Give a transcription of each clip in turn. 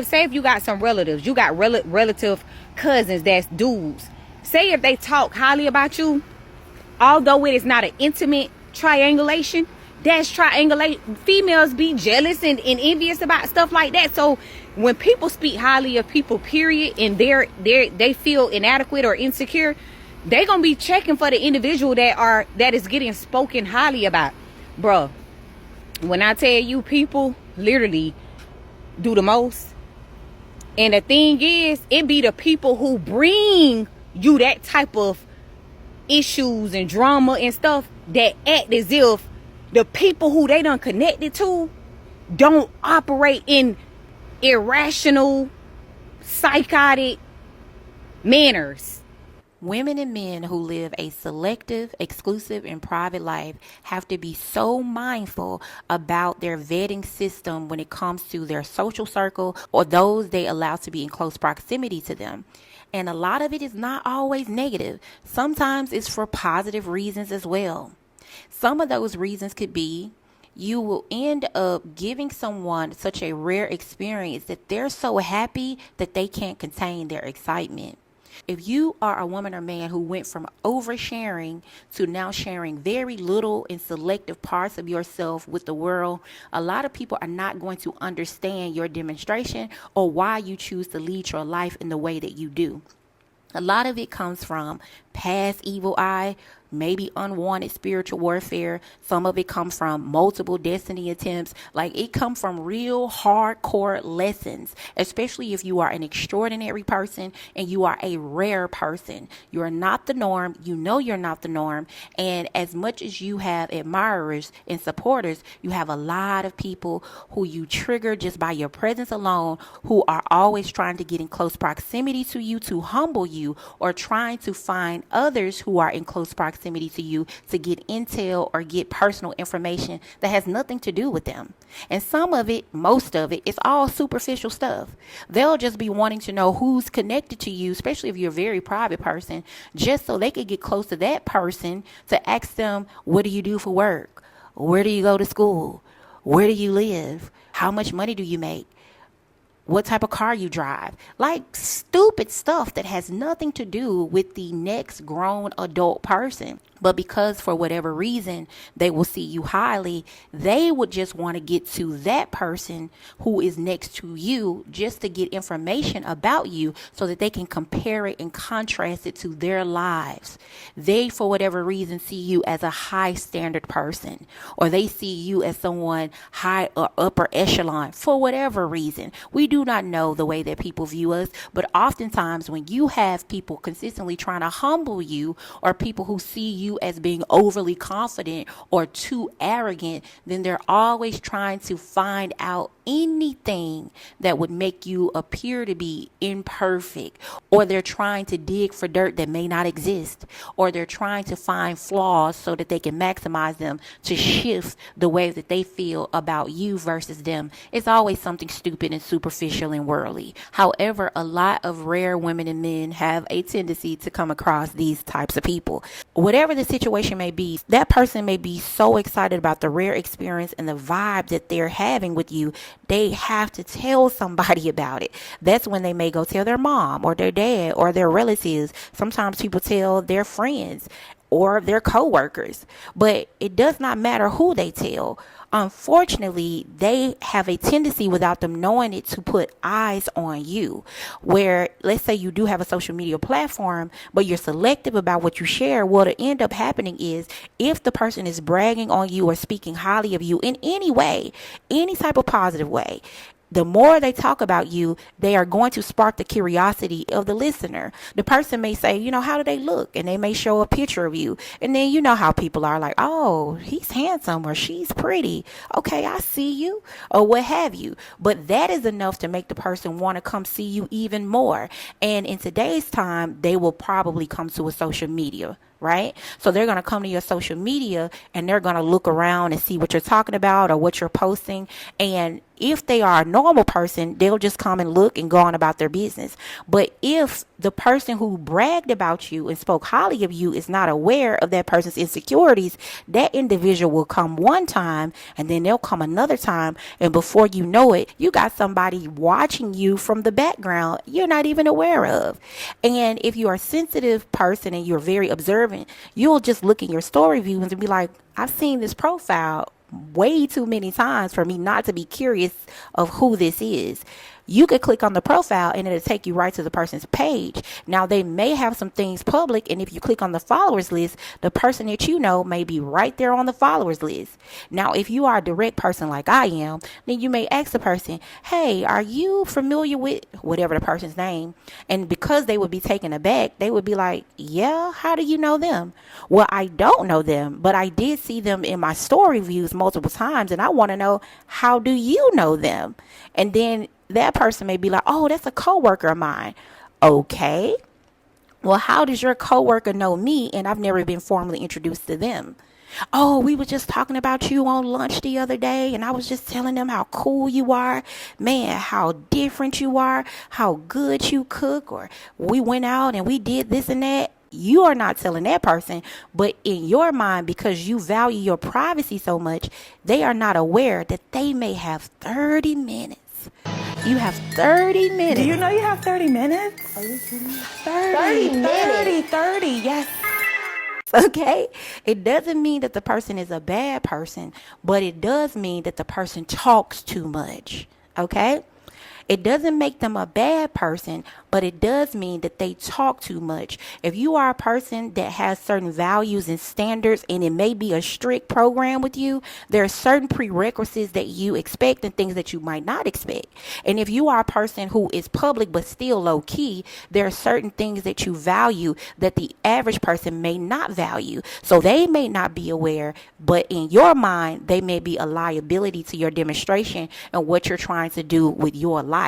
Say if you got some relatives, you got relative cousins that's dudes. Say if they talk highly about you, although it is not an intimate triangulation, that's triangulate. Females be jealous and envious about stuff like that. So when people speak highly of people, period, and they feel inadequate or insecure, they gonna be checking for the individual that is getting spoken highly about. Bruh, when I tell you, people literally do the most. And the thing is, it be the people who bring you that type of issues and drama and stuff that act as if the people who they done connected to don't operate in irrational, psychotic manners. Women and men who live a selective, exclusive, and private life have to be so mindful about their vetting system when it comes to their social circle or those they allow to be in close proximity to them. And a lot of it is not always negative. Sometimes it's for positive reasons as well. Some of those reasons could be you will end up giving someone such a rare experience that they're so happy that they can't contain their excitement. If you are a woman or man who went from oversharing to now sharing very little and selective parts of yourself with the world, a lot of people are not going to understand your demonstration or why you choose to lead your life in the way that you do. A lot of it comes from past evil eye, maybe unwanted spiritual warfare. Some of it comes from multiple destiny attempts. Like, it comes from real hardcore lessons, especially if you are an extraordinary person and you are a rare person. You are not the norm. You know you're not the norm. And as much as you have admirers and supporters, you have a lot of people who you trigger just by your presence alone, who are always trying to get in close proximity to you to humble you, or trying to find others who are in close proximity to you to get intel or get personal information that has nothing to do with them. And some of it, most of it, is all superficial stuff. They'll just be wanting to know who's connected to you, especially if you're a very private person, just so they could get close to that person to ask them, what do you do for work? Where do you go to school? Where do you live? How much money do you make? What type of car you drive? Like stupid stuff that has nothing to do with the next grown adult person. But because for whatever reason they will see you highly, they would just want to get to that person who is next to you just to get information about you so that they can compare it and contrast it to their lives. They, for whatever reason, see you as a high standard person, or they see you as someone high or upper echelon for whatever reason. We do not know the way that people view us, but oftentimes when you have people consistently trying to humble you, or people who see you as being overly confident or too arrogant, then they're always trying to find out anything that would make you appear to be imperfect, or they're trying to dig for dirt that may not exist, or they're trying to find flaws so that they can maximize them to shift the way that they feel about you versus them. It's always something stupid and superficial and worldly. However, a lot of rare women and men have a tendency to come across these types of people. Whatever the situation may be, that person may be so excited about the rare experience and the vibe that they're having with you, they have to tell somebody about it. That's when they may go tell their mom or their dad or their relatives. Sometimes people tell their friends or their coworkers, but it does not matter who they tell. Unfortunately, they have a tendency, without them knowing it, to put eyes on you. Where, let's say you do have a social media platform, but you're selective about what you share. What'll end up happening is, if the person is bragging on you or speaking highly of you in any way, any type of positive way, the more they talk about you, they are going to spark the curiosity of the listener. The person may say, how do they look? And they may show a picture of you. And then you know how people are, like, oh, he's handsome or she's pretty. Okay, I see you, or what have you. But that is enough to make the person want to come see you even more. And in today's time, they will probably come to a social media right? So they're going to come to your social media and they're going to look around and see what you're talking about or what you're posting. And if they are a normal person, they'll just come and look and go on about their business. But if the person who bragged about you and spoke highly of you is not aware of that person's insecurities, that individual will come one time and then they'll come another time. And before you know it, you got somebody watching you from the background you're not even aware of. And if you're a sensitive person and you're very observant, you'll just look in your story views and be like, I've seen this profile way too many times for me not to be curious of who this is. You could click on the profile and it'll take you right to the person's page. Now, they may have some things public, and if you click on the followers list, the person that you know may be right there on the followers list. Now, if you are a direct person like I am, then you may ask the person, hey, are you familiar with whatever the person's name? And because they would be taken aback, they would be like, yeah, how do you know them? Well, I don't know them, but I did see them in my story views multiple times, and I want to know, how do you know them? And then that person may be like, oh, that's a coworker of mine. Okay. Well, how does your coworker know me and I've never been formally introduced to them? Oh, we were just talking about you on lunch the other day, and I was just telling them how cool you are. Man, how different you are, how good you cook, or we went out and we did this and that. You are not telling that person, but in your mind, because you value your privacy so much, they are not aware that they may have 30 minutes. You have 30 minutes. Do you know you have 30 minutes? Are you kidding me? 30, yes. Okay? It doesn't mean that the person is a bad person, but it does mean that the person talks too much. Okay? It doesn't make them a bad person, but it does mean that they talk too much. If you are a person that has certain values and standards, and it may be a strict program with you, there are certain prerequisites that you expect and things that you might not expect. And if you are a person who is public but still low key, there are certain things that you value that the average person may not value. So they may not be aware, but in your mind, they may be a liability to your demonstration and what you're trying to do with your life.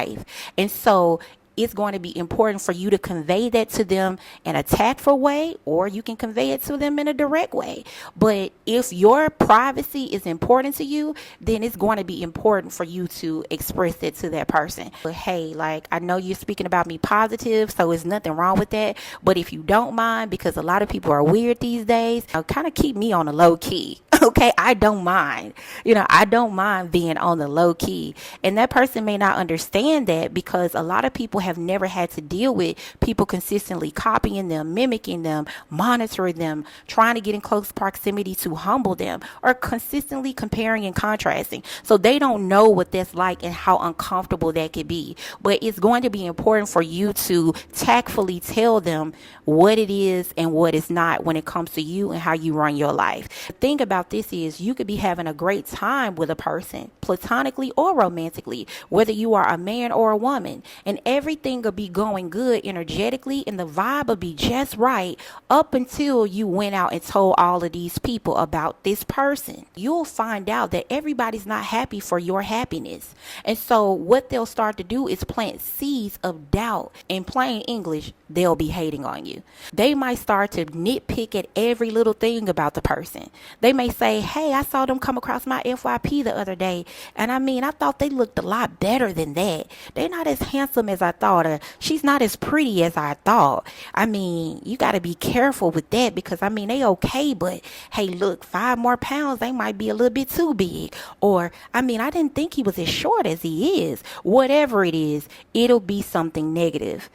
And so it's going to be important for you to convey that to them in a tactful way, or you can convey it to them in a direct way. But if your privacy is important to you, then it's going to be important for you to express it to that person. But hey, like, I know you're speaking about me positive, so there's nothing wrong with that. But if you don't mind, because a lot of people are weird these days, kind of keep me on a low key. Okay, I don't mind. I don't mind being on the low key. And that person may not understand that, because a lot of people have never had to deal with people consistently copying them, mimicking them, monitoring them, trying to get in close proximity to humble them, or consistently comparing and contrasting. So they don't know what that's like and how uncomfortable that could be. But it's going to be important for you to tactfully tell them what it is and what it's not when it comes to you and how you run your life. The thing about this is, you could be having a great time with a person, platonically or romantically, whether you are a man or a woman, and everything will be going good energetically and the vibe will be just right up until you went out and told all of these people about this person. You'll find out that everybody's not happy for your happiness. And so what they'll start to do is plant seeds of doubt. In plain English, they'll be hating on you. They might start to nitpick at every little thing about the person. They may say, hey, I saw them come across my FYP the other day, and I thought they looked a lot better than that. They're not as handsome as I thought, or she's not as pretty as I thought. You got to be careful with that, because they okay, but hey, look, 5 more pounds, they might be a little bit too big. Or I didn't think he was as short as he is. Whatever it is, it'll be something negative.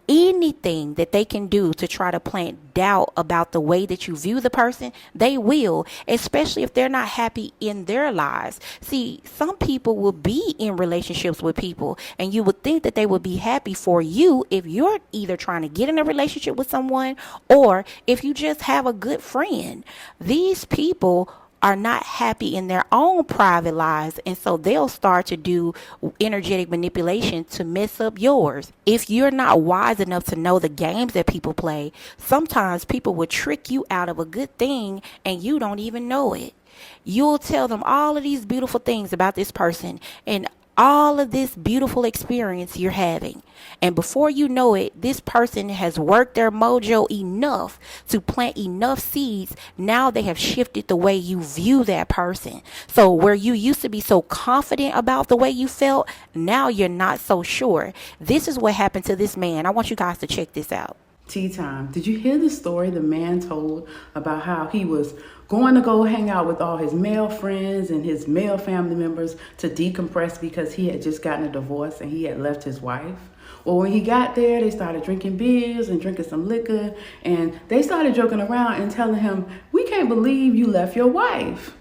Anything that they can do to try to plant doubt about the way that you view the person, they will, especially if they're not happy in their lives. See, some people will be in relationships with people, and you would think that they would be happy for you if you're either trying to get in a relationship with someone, or if you just have a good friend. These people are not happy in their own private lives, and so they'll start to do energetic manipulation to mess up yours. If you're not wise enough to know the games that people play, sometimes people will trick you out of a good thing and you don't even know it. You'll tell them all of these beautiful things about this person, and all of this beautiful experience you're having. And before you know it, this person has worked their mojo enough to plant enough seeds. Now they have shifted the way you view that person. So where you used to be so confident about the way you felt, now you're not so sure. This is what happened to this man. I want you guys to check this out. Tea time. Did you hear the story the man told about how he was going to go hang out with all his male friends and his male family members to decompress because he had just gotten a divorce and he had left his wife? Well, when he got there, they started drinking beers and drinking some liquor, and they started joking around and telling him, "We can't believe you left your wife."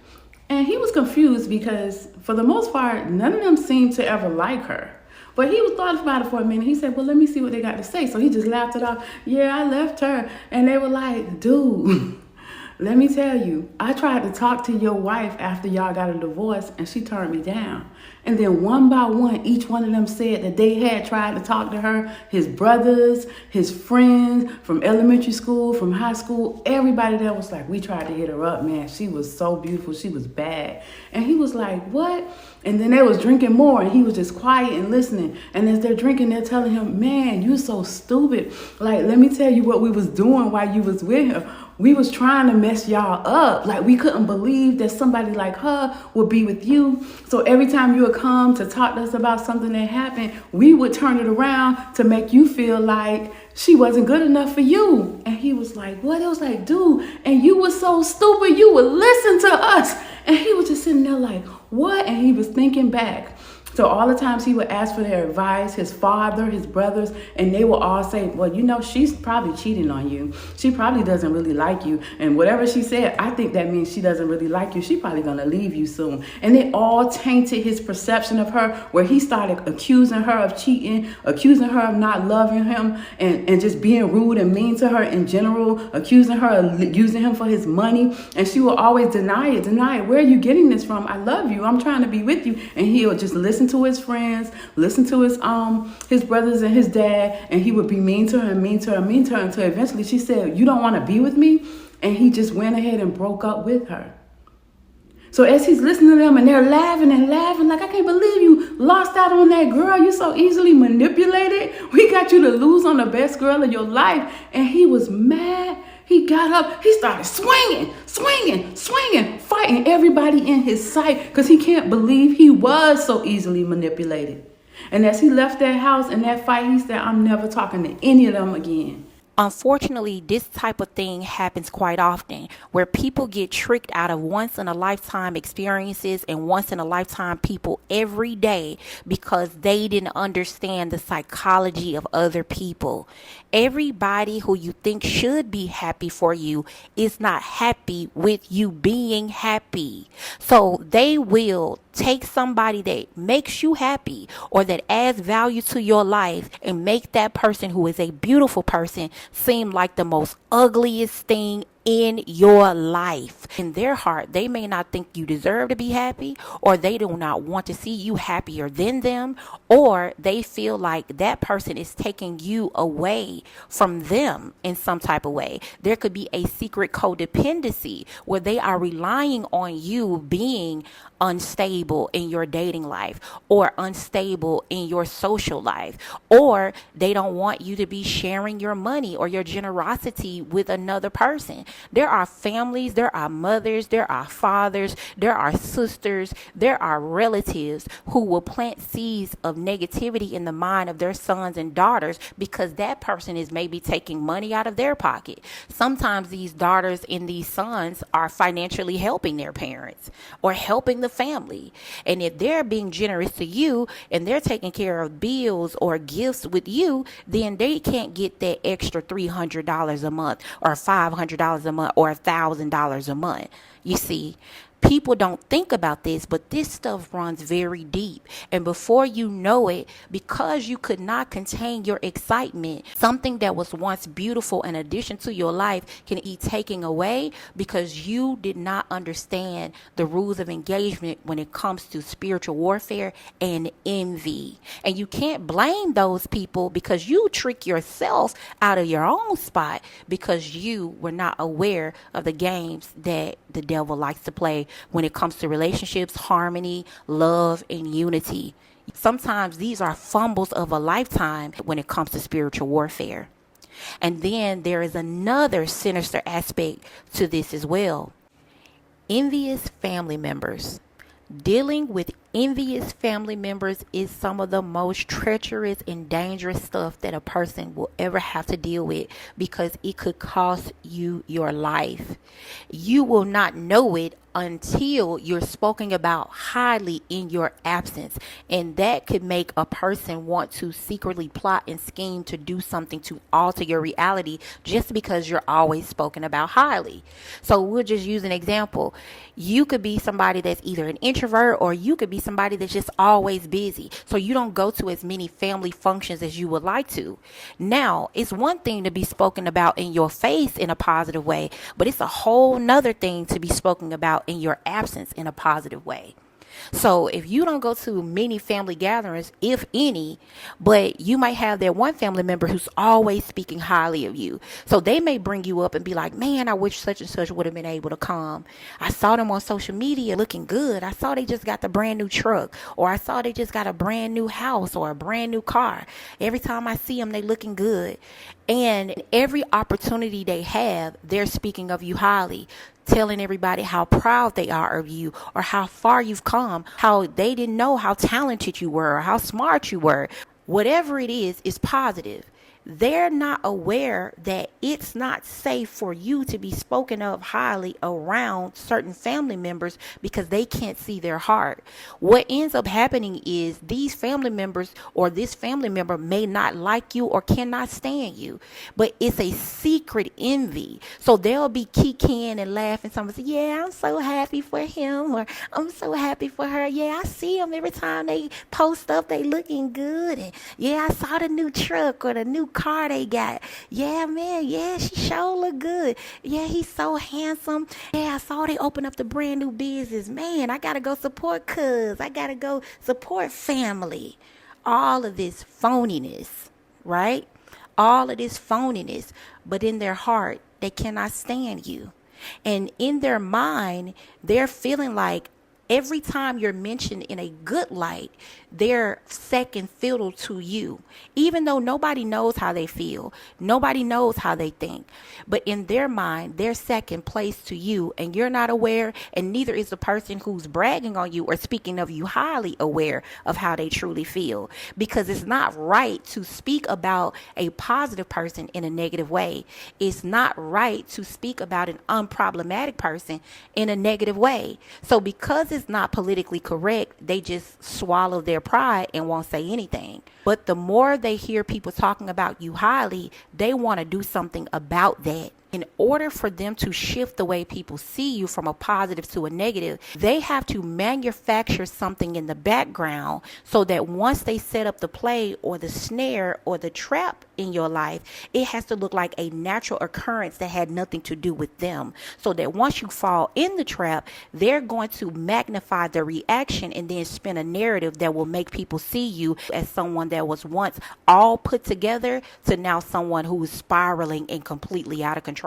And he was confused because for the most part, none of them seemed to ever like her. But he was thought about it for a minute. He said, well, let me see what they got to say. So he just laughed it off. Yeah, I left her. And they were like, dude, let me tell you, I tried to talk to your wife after y'all got a divorce and she turned me down. And then one by one, each one of them said that they had tried to talk to her, his brothers, his friends from elementary school, from high school, everybody there was like, we tried to hit her up, man. She was so beautiful. She was bad. And he was like, what? And then they was drinking more and he was just quiet and listening. And as they're drinking, they're telling him, man, you so stupid. Like, let me tell you what we was doing while you was with her. We was trying to mess y'all up. Like, we couldn't believe that somebody like her would be with you. So every time you would come to talk to us about something that happened, we would turn it around to make you feel like she wasn't good enough for you. And he was like, what? It was like, dude, and you were so stupid, you would listen to us. And he was just sitting there like, what? And he was thinking back. So all the times he would ask for their advice, his father, his brothers, and they will all say, well, you know, she's probably cheating on you. She probably doesn't really like you. And whatever she said, I think that means she doesn't really like you. She's probably going to leave you soon. And they all tainted his perception of her, where he started accusing her of cheating, accusing her of not loving him, and just being rude and mean to her in general, accusing her of using him for his money. And she will always deny it. Where are you getting this from? I love you. I'm trying to be with you. And he'll just listen to his friends, listen to his brothers and his dad, and he would be mean to her, until eventually she said, you don't want to be with me? And he just went ahead and broke up with her. So as he's listening to them and they're laughing and laughing, like, I can't believe you lost out on that girl. You so easily manipulated. We got you to lose on the best girl of your life. And he was mad. He got up, he started swinging, fighting everybody in his sight because he can't believe he was so easily manipulated. And as he left that house and that fight, he said, I'm never talking to any of them again. Unfortunately, this type of thing happens quite often, where people get tricked out of once-in-a-lifetime experiences and once-in-a-lifetime people every day because they didn't understand the psychology of other people. Everybody who you think should be happy for you is not happy with you being happy. So they will take somebody that makes you happy or that adds value to your life and make that person who is a beautiful person seem like the most ugliest thing in your life. In their heart, they may not think you deserve to be happy, or they do not want to see you happier than them, or they feel like that person is taking you away from them in some type of way. There could be a secret codependency where they are relying on you being unstable in your dating life or unstable in your social life, or they don't want you to be sharing your money or your generosity with another person. There are families, there are mothers, there are fathers, there are sisters, there are relatives who will plant seeds of negativity in the mind of their sons and daughters because that person is maybe taking money out of their pocket. Sometimes these daughters and these sons are financially helping their parents or helping the family. And if they're being generous to you and they're taking care of bills or gifts with you, then they can't get that extra $300 a month or $500 a month or $1,000 a month. You see, people don't think about this, but this stuff runs very deep. And before you know it, because you could not contain your excitement, something that was once beautiful in addition to your life can be taken away because you did not understand the rules of engagement when it comes to spiritual warfare and envy. And you can't blame those people because you trick yourself out of your own spot because you were not aware of the games that the devil likes to play when it comes to relationships, harmony, love, and unity. Sometimes these are fumbles of a lifetime when it comes to spiritual warfare. And then there is another sinister aspect to this as well. Envious family members. Dealing with envious family members is some of the most treacherous and dangerous stuff that a person will ever have to deal with, because it could cost you your life. You will not know it until you're spoken about highly in your absence, and that could make a person want to secretly plot and scheme to do something to alter your reality just because you're always spoken about highly. So we'll just use an example. You could be somebody that's either an introvert, or you could be somebody that's just always busy, so you don't go to as many family functions as you would like to. Now, it's one thing to be spoken about in your face in a positive way, but it's a whole nother thing to be spoken about in your absence in a positive way. So if you don't go to many family gatherings, if any, but you might have that one family member who's always speaking highly of you. So they may bring you up and be like, man, I wish such and such would have been able to come. I saw them on social media looking good. I saw they just got the brand new truck, or I saw they just got a brand new house or a brand new car. Every time I see them, they looking good. And every opportunity they have, they're speaking of you highly, telling everybody how proud they are of you, or how far you've come, how they didn't know how talented you were, or how smart you were. Whatever it is positive. They're not aware that it's not safe for you to be spoken of highly around certain family members, because they can't see their heart. What ends up happening is these family members, or this family member, may not like you or cannot stand you, but it's a secret envy. So they'll be kikiing and laughing. Someone say, yeah, I'm so happy for him, or I'm so happy for her. Yeah, I see them every time they post stuff, they looking good. And yeah, I saw the new truck or the new car they got. Yeah, man. Yeah, she sure look good. Yeah, he's so handsome. Yeah, I saw they open up the brand new business. Man, I gotta go support cuz. I gotta go support family. All of this phoniness, right? All of this phoniness. But in their heart, they cannot stand you. And in their mind, they're feeling like every time you're mentioned in a good light, they're second fiddle to you, even though nobody knows how they feel. Nobody knows how they think. But in their mind, they're second place to you, and you're not aware, and neither is the person who's bragging on you or speaking of you highly aware of how they truly feel. Because it's not right to speak about a positive person in a negative way. It's not right to speak about an unproblematic person in a negative way. So because it's not politically correct, they just swallow their pride and won't say anything. But the more they hear people talking about you highly, they want to do something about that. In order for them to shift the way people see you from a positive to a negative, they have to manufacture something in the background so that once they set up the play or the snare or the trap in your life, it has to look like a natural occurrence that had nothing to do with them. So that once you fall in the trap, they're going to magnify the reaction and then spin a narrative that will make people see you as someone that was once all put together to now someone who is spiraling and completely out of control.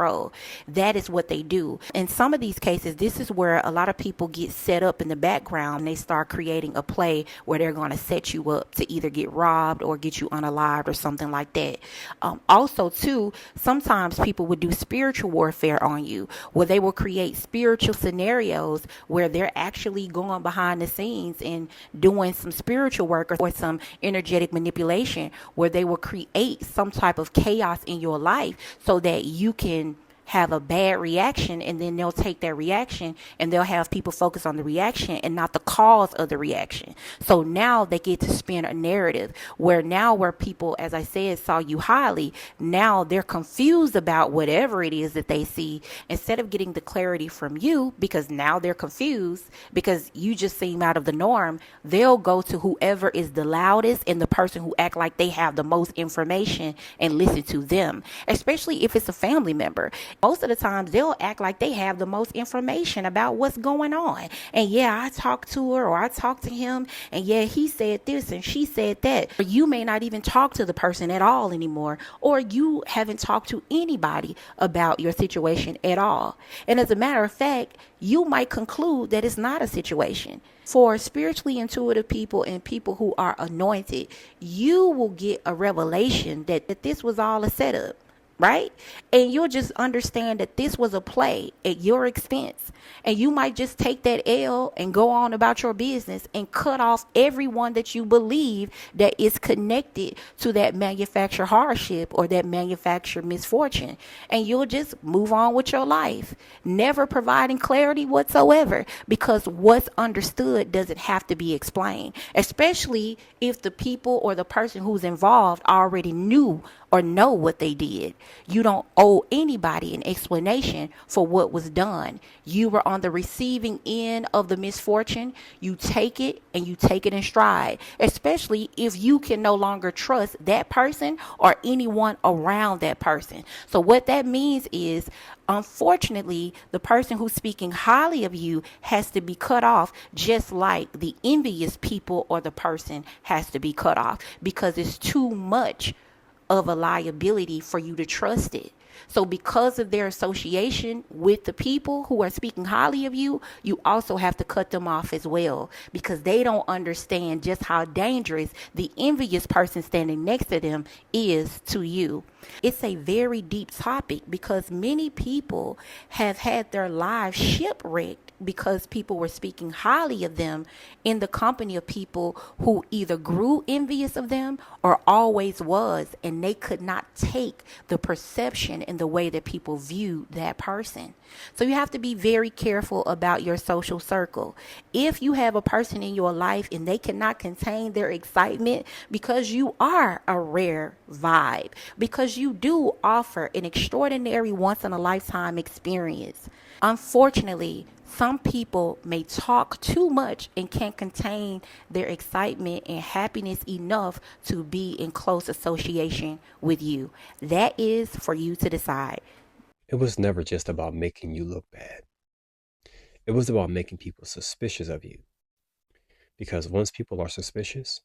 That is what they do. In some of these cases, this is where a lot of people get set up in the background, and they start creating a play where they're going to set you up to either get robbed or get you unalived or something like that. Also, too, sometimes people would do spiritual warfare on you, where they will create spiritual scenarios where they're actually going behind the scenes and doing some spiritual work or some energetic manipulation, where they will create some type of chaos in your life so that you can have a bad reaction, and then they'll take that reaction and they'll have people focus on the reaction and not the cause of the reaction. So now they get to spin a narrative where people, as I said, saw you highly, now they're confused about whatever it is that they see. Instead of getting the clarity from you, because now they're confused because you just seem out of the norm, they'll go to whoever is the loudest and the person who act like they have the most information and listen to them, especially if it's a family member. Most of the times they'll act like they have the most information about what's going on. And yeah, I talked to her or I talked to him, and yeah, he said this and she said that. Or you may not even talk to the person at all anymore, or you haven't talked to anybody about your situation at all. And as a matter of fact, you might conclude that it's not a situation. For spiritually intuitive people and people who are anointed, you will get a revelation that this was all a setup, right? And you'll just understand that this was a play at your expense. And you might just take that L and go on about your business and cut off everyone that you believe that is connected to that manufactured hardship or that manufactured misfortune. And you'll just move on with your life, never providing clarity whatsoever, because what's understood doesn't have to be explained, especially if the people or the person who's involved already knew or know what they did. You don't owe anybody an explanation for what was done. You were on the receiving end of the misfortune. You take it and you take it in stride, especially if you can no longer trust that person or anyone around that person. So what that means is, unfortunately, the person who's speaking highly of you has to be cut off, just like the envious people or the person has to be cut off, because it's too much of a liability for you to trust it. So because of their association with the people who are speaking highly of you, you also have to cut them off as well, because they don't understand just how dangerous the envious person standing next to them is to you. It's a very deep topic because many people have had their lives shipwrecked because people were speaking highly of them in the company of people who either grew envious of them or always was, and they could not take the perception and the way that people view that person. So you have to be very careful about your social circle. If you have a person in your life and they cannot contain their excitement because you are a rare vibe, because you do offer an extraordinary once in a lifetime experience, unfortunately, some people may talk too much and can't contain their excitement and happiness enough to be in close association with you. That is for you to decide. It was never just about making you look bad. It was about making people suspicious of you. Because once people are suspicious,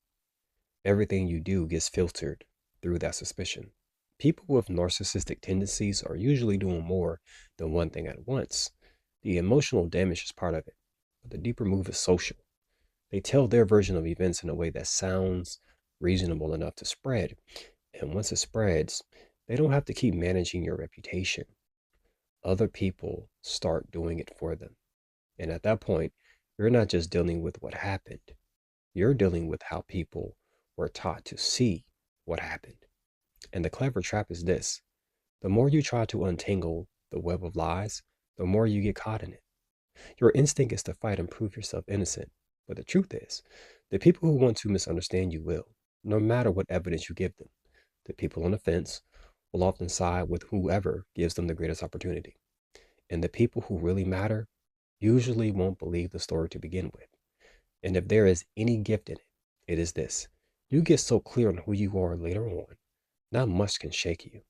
everything you do gets filtered through that suspicion. People with narcissistic tendencies are usually doing more than one thing at once. The emotional damage is part of it, but the deeper move is social. They tell their version of events in a way that sounds reasonable enough to spread. And once it spreads, they don't have to keep managing your reputation. Other people start doing it for them. And at that point, you're not just dealing with what happened. You're dealing with how people were taught to see what happened. And the clever trap is this: the more you try to untangle the web of lies, the more you get caught in it. Your instinct is to fight and prove yourself innocent. But the truth is, the people who want to misunderstand you will, no matter what evidence you give them. The people on the fence will often side with whoever gives them the greatest opportunity. And the people who really matter usually won't believe the story to begin with. And if there is any gift in it, it is this: you get so clear on who you are later on, not much can shake you.